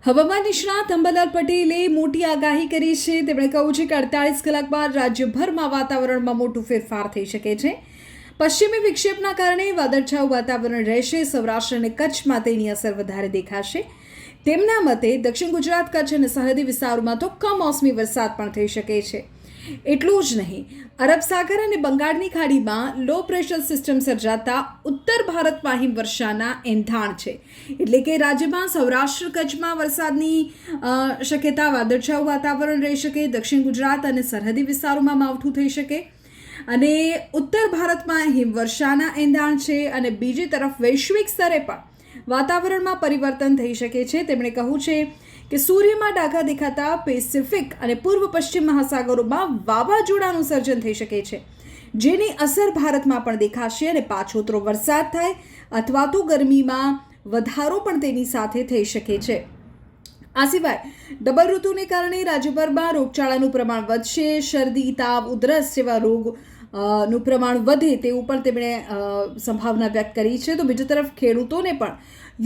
હવામાન નિષ્ણાત અંબાલાલ પટેલે મોટી આગાહી કરી છે. તેમણે કહ્યું છે કે 48 કલાક બાદ રાજ્યભરમાં વાતાવરણમાં મોટો ફેરફાર થઈ શકે છે. પશ્ચિમી વિક્ષેપના કારણે વાદળછાયું વાતાવરણ રહેશે. સૌરાષ્ટ્ર અને કચ્છમાં તેની અસર વધારે દેખાશે. તેમના મતે દક્ષિણ ગુજરાત, કચ્છ અને સરહદી વિસ્તારોમાં તો કમોસમી વરસાદ પણ થઈ શકે છે. એટલું જ નહીં, અરબ સાગર અને બંગાળની ખાડીમાં લો પ્રેશર સિસ્ટમ સર્જાતા ઉત્તર ભારતમાં હિમવર્ષાના એંધાણ છે. એટલે કે રાજ્યમાં સૌરાષ્ટ્ર કચ્છમાં વરસાદની શક્યતા, વાદળછાયું વાતાવરણ રહી શકે. દક્ષિણ ગુજરાત અને સરહદી વિસ્તારોમાં માવઠું થઈ શકે અને ઉત્તર ભારતમાં હિમવર્ષાના એંધાણ છે. અને બીજી તરફ વૈશ્વિક સ્તરે પણ વાતાવરણમાં પરિવર્તન થઈ શકે છે. તેમણે કહ્યું છે કે સૂર્યમાં ડાઘા દેખાતા પેસિફિક અને પૂર્વ પશ્ચિમ મહાસાગરોમાં વાવાઝોડાનું સર્જન થઈ શકે છે, જેની અસર ભારતમાં પણ દેખાશે અને પાછોતરો વરસાદ થાય અથવા તો ગરમીમાં વધારો પણ તેની સાથે થઈ શકે છે. આ સિવાય ડબલ ઋતુને કારણે રાજ્યભરમાં રોગચાળાનું પ્રમાણ વધશે. શરદી, તાવ, ઉધરસ જેવા રોગ નું પ્રમાણ વધે તેવું પણ તેમણે સંભાવના વ્યક્ત કરી છે. તો બીજી તરફ ખેડૂતોને પણ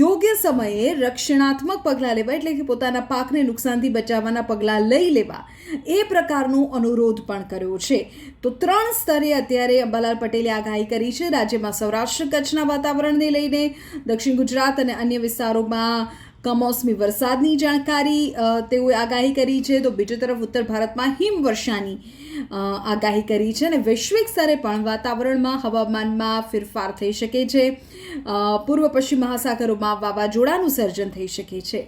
યોગ્ય સમયે રક્ષણાત્મક પગલાં લેવા, એટલે કે પોતાના પાકને નુકસાનથી બચાવવાના પગલાં લઈ લેવા, એ પ્રકારનો અનુરોધ પણ કર્યો છે. તો 3 સ્તરે અત્યારે અંબાલાલ પટેલે આગાહી કરી છે. રાજ્યમાં સૌરાષ્ટ્ર કચ્છના વાતાવરણને લઈને, દક્ષિણ ગુજરાત અને અન્ય વિસ્તારોમાં કમોસમી વરસાદની જાણકારી તેઓએ આગાહી કરી છે. તો બીજી તરફ ઉત્તર ભારતમાં હિમવર્ષાની આગાહી કરી છે અને વૈશ્વિક સ્તરે પણ વાતાવરણમાં, હવામાનમાં ફેરફાર થઈ શકે છે. પૂર્વ પશ્ચિમ મહાસાગરોમાં વાવાઝોડાનું સર્જન થઈ શકે છે.